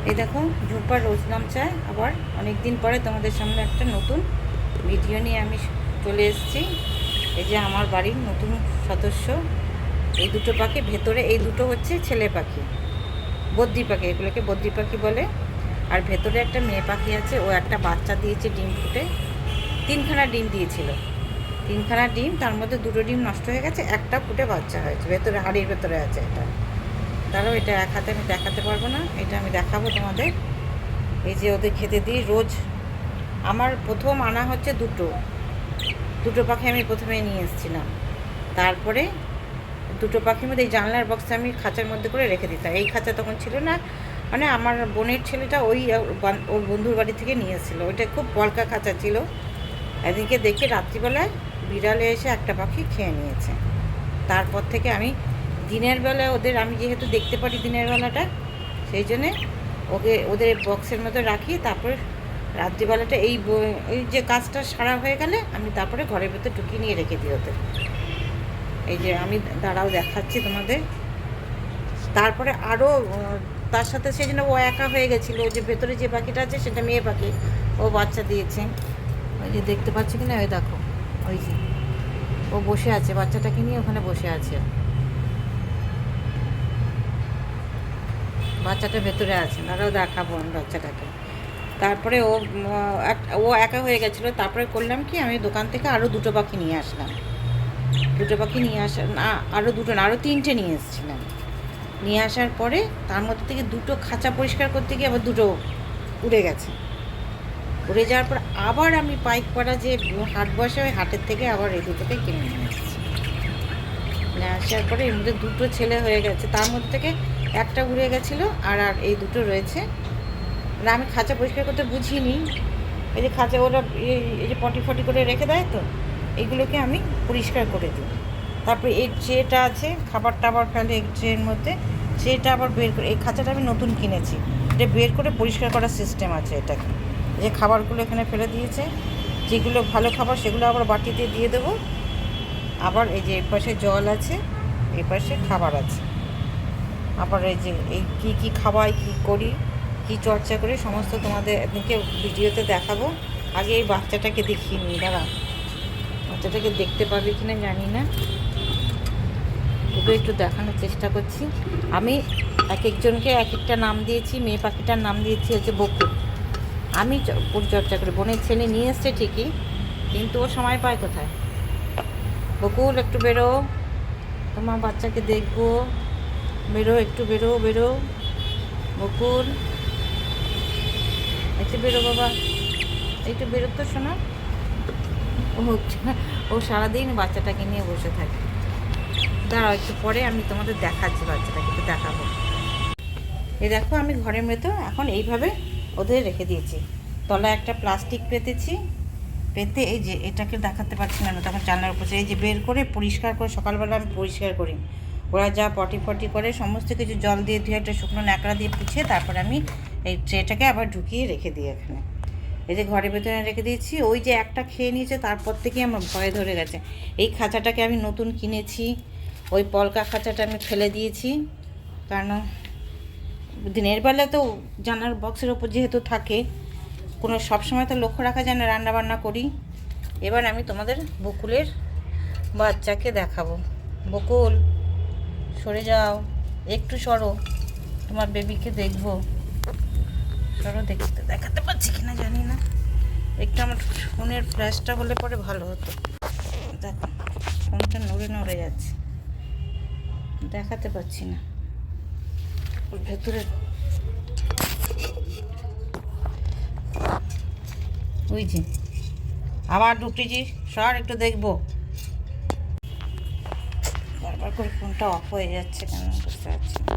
এই দেখো ঝুম্পার রোজ নাম চায় আবার অনেক দিন পরে তোমাদের সামনে একটা নতুন ভিডিও নিয়ে আমি চলে এসেছি। এই যে আমার বাড়ির নতুন সদস্য, এই দুটো পাখি ভেতরে, এই দুটো হচ্ছে ছেলে পাখি, বদ্রি পাখি, এগুলোকে বদ্রি পাখি বলে। আর ভেতরে একটা মেয়ে পাখি আছে, ও একটা বাচ্চা দিয়েছে, ডিম ফুটে 3খানা ডিম দিয়েছিল, 3খানা ডিম, তার মধ্যে 2টো ডিম নষ্ট হয়ে গেছে, একটা ফুটে বাচ্চা হয়েছে, ভেতরে হাড়ির ভেতরে আছে। এটা তারও এটা এক হাতে আমি দেখাতে পারবো না, এটা আমি দেখাবো তোমাদের। এই যে ওদের খেতে দিই রোজ। আমার প্রথম আনা হচ্ছে দুটো পাখি আমি প্রথমে নিয়ে এসেছিলাম। তারপরে দুটো পাখির মধ্যে এই জানলার বক্সে আমি খাঁচার মধ্যে করে রেখে দিতাম। এই খাঁচা তখন ছিল না, মানে আমার বোনের ছেলেটা ওর বন্ধুর বাড়ি থেকে নিয়ে এসেছিলো, ওইটা খুব বলকা খাঁচা ছিল। এদিকে দেখে রাত্রিবেলায় বিড়ালে এসে একটা পাখি খেয়ে নিয়েছে। তারপর থেকে আমি দিনের বেলা আমি যেহেতু দেখতে পারি দিনের বেলাটা, সেই জন্যে ওদের বক্সের মধ্যে রাখি। তারপরে রাত্রিবেলাটা এই যে কাজটা সারা হয়ে গেলে আমি তারপরে ঘরের ভেতর ঢুকিয়ে নিয়ে রেখে দিই ওদের। এই যে আমি দাঁড়াও দেখাচ্ছি তোমাদের। তারপরে আরও তার সাথে সেই জন্য ও একা হয়ে গেছিলো, যে ভেতরে যে পাখিটা আছে সেটা মেয়ে পাখি, ও বাচ্চা দিয়েছে। ওই যে দেখতে পাচ্ছি কিনা, ওই দেখো, ওই যে ও বসে আছে, বাচ্চাটাকে নিয়ে ওখানে বসে আছে, বাচ্চাটা ভেতরে আছে, তারাও দেখাবো আমি বাচ্চাটাকে। তারপরে ও একা হয়ে গেছিলো। তারপরে করলাম কি, আমি দোকান থেকে আরও 2টো পাখি নিয়ে আসলাম। 2টো পাখি নিয়ে না, আরও 2টো না, আরও 3টে নিয়ে এসেছিলাম। নিয়ে আসার পরে তার মধ্যে থেকে 2টো খাঁচা পরিষ্কার করতে গিয়ে আবার 2টো উড়ে গেছে। উড়ে যাওয়ার পর আবার আমি পাইকপাড়া যে হাট বসে, ওই হাটের থেকে আবার এই দুটোকে কিনে নিয়ে এসেছি। নিয়ে আসার পরে এর মধ্যে 2টো ছেলে হয়ে গেছে, তার মধ্যে থেকে একটা উড়ে গেছিলো, আর এই 2টো রয়েছে। না, আমি খাঁচা পরিষ্কার করতে বুঝিনি। এই যে খাঁচা ওরা এই যে পটি ফটি করে রেখে দেয়, তো এইগুলোকে আমি পরিষ্কার করে দিই। তারপরে এই ট্রেটা আছে, খাবার টাবার ফেলে এই ট্রের মধ্যে, ট্রেটা আবার বের করে, এই খাঁচাটা আমি নতুন কিনেছি, এটা বের করে পরিষ্কার করার সিস্টেম আছে এটাকে। যে খাবারগুলো এখানে ফেলে দিয়েছে, যেগুলো ভালো খাবার সেগুলো আবার বাটিতে দিয়ে দেবো। আবার এই যে এই পাশে জল আছে, এই পাশে খাবার আছে। আবার এই যে এই কী খাওয়াই, কী করি, কী চর্চা করি, সমস্ত তোমাদের এদিকে ভিডিওতে দেখাবো। আগে এই বাচ্চাটাকে দেখিয়ে নিই, দাঁড়া, বাচ্চাটাকে দেখতে পাবে কি না জানি না, ওকে একটু দেখানোর চেষ্টা করছি। আমি এক একজনকে এক একটা নাম দিয়েছি। মেয়ে পাখিটার নাম দিয়েছি হচ্ছে বকুল। আমি পরিচর্যা করি, বোনের ছেলে নিয়ে এসছে ঠিকই, কিন্তু ও সময় পায় কোথায়। বকুল একটু বেরো, তোমার বাচ্চাকে দেখবো, বেরো একটু, বেরো বকুল, একটু বেরো বাবা, একটু বেরো তো শোনা। ও সারাদিন বাচ্চাটাকে নিয়ে বসে থাকে। দাঁড়াও, একটু পরে আমি তোমাদের দেখাচ্ছি, বাচ্চাটাকে একটু দেখাবো। এই দেখো, আমি ঘরের মতো এখন এইভাবে ওদের রেখে দিয়েছি। তলায় একটা প্লাস্টিক পেতেছি, পেতে এই যে এটাকে দেখাতে পারছি না, তখন জানলার উপর এই যে বের করে পরিষ্কার করে সকালবেলা আমি পরিষ্কার করি। ওরা যা পটি ফটি করে সমস্ত কিছু জল দিয়ে ধুয়ে একটা শুকনো ন্যাকড়া দিয়ে পুছিয়ে তারপর আমি এই ট্রেটাকে আবার ঢুকিয়ে রেখে দিই এখানে। এই যে ঘরের ভেতরে রেখে দিয়েছি। ওই যে একটা খেয়ে নিয়েছে, তারপর থেকেই আমার ভয় ধরে গেছে। এই খাঁচাটাকে আমি নতুন কিনেছি, ওই পলকা খাঁচাটা আমি ফেলে দিয়েছি, কারণ দিনের বেলা তো জানার বক্সের ওপর যেহেতু থাকে, কোনো সবসময় তো লক্ষ্য রাখা যায় না, রান্নাবান্না করি। এবার আমি তোমাদের বকুলের বাচ্চাকে দেখাবো। বকুল, সরে যাও, একটু সরো, তোমার বেবিকে দেখবো, সরো, দেখাতে পারছি কিনা জানি না। একটু আমার ফোনের ফ্ল্যাশটা হলে পরে ভালো হতো। দেখো, ফোনটা নড়ে যাচ্ছে, দেখাতে পাচ্ছি না। ওর ভেতরে ওই যে আবার ঢুকতেছি, সর একটু দেখবো। বারবার করে ফোনটা অফ হয়ে যাচ্ছে কেন বুঝতে পারছি না,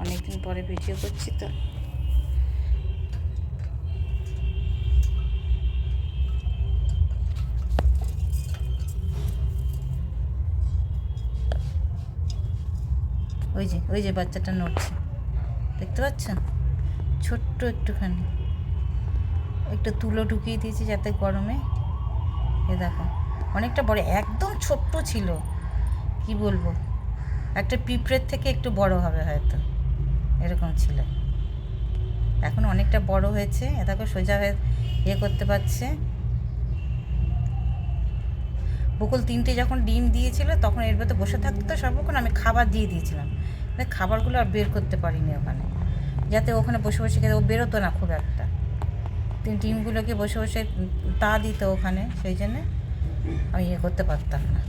অনেকদিন পরে ভিডিও করছি তো। ওই যে বাচ্চাটা নড়ছে, দেখতে পাচ্ছ, ছোট্ট একটুখানি, একটু তুলো ঢুকিয়ে দিয়েছি যাতে গরমে। এ দেখো, অনেকটা বড়, একদম ছোট্ট ছিল, কি বলবো, একটা পিঁপড়ের থেকে একটু বড় হবে হয়তো, এরকম ছিল। অনেকটা বড় হয়েছে, এটাকে সোজা হয়ে করতে পারছে। বকুল 3টে যখন ডিম দিয়েছিল তখন এর ভেতরে বসে থাকতো, তো সর্বক্ষণ আমি খাবার দিয়ে দিয়েছিলাম, খাবারগুলো আর বের করতে পারিনি ওখানে, যাতে ওখানে বসে বসে খেতে, ও বেরোতো না খুব একটা, ডিমগুলোকে বসে বসে তা দিত ওখানে, সেই জন্যে আমি করতে পারতাম না।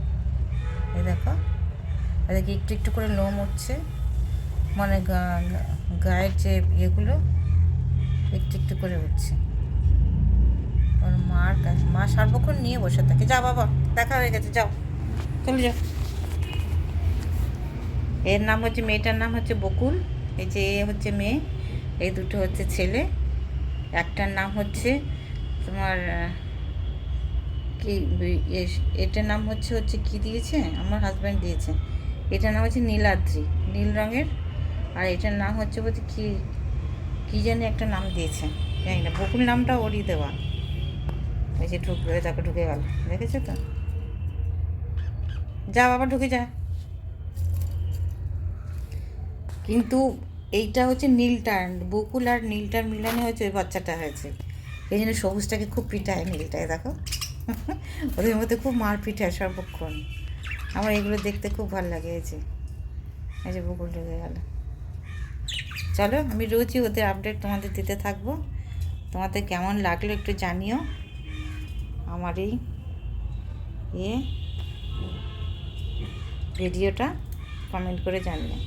এই দেখো, এদিকে একটু একটু করে লোম উঠছে, মানে গায়ের যে ইয়েগুলো একটু একটু করে উঠছে। ওর মা সার্বক্ষণ নিয়ে বসে থাকে। যা বাবা, দেখা হয়ে গেছে, যাও চলে যাও। এর নাম হচ্ছে, মেয়েটার নাম হচ্ছে বকুল, এই যে এ হচ্ছে মেয়ে, এই দুটো হচ্ছে ছেলে। একটার নাম হচ্ছে তোমার কি, এটার নাম হচ্ছে কি দিয়েছে আমার হাজব্যান্ড দিয়েছে, এটার নাম হচ্ছে নীলাদ্রি, নীল রঙের। আর এটার নাম হচ্ছে বলতে কি কী জানি একটা নাম দিয়েছে, জানি না, বকুল নামটা ওরই দেওয়া। এই যে ঢুকবে, তাকে ঢুকে গেল, দেখেছো তো, যা বাবা ঢুকে যা। কিন্তু এইটা হচ্ছে নীলটার, বকুল আর নীলটার মিলনে হচ্ছে ওই বাচ্চাটা হয়েছে, এই জন্য সবুজটাকে খুব পিটায় নীলটায়, দেখো ওদের মধ্যে খুব মারপিট হয় সর্বক্ষণ। আমার এগুলো দেখতে খুব ভালো লাগে। এই যে বকুল ঢুকে গেল। চলো, আমি রোজই ওদের আপডেট তোমাদের দিতে থাকবো। তোমাদের কেমন লাগলো একটু জানিও, আমার এই ভিডিওটা কমেন্ট করে জানিও।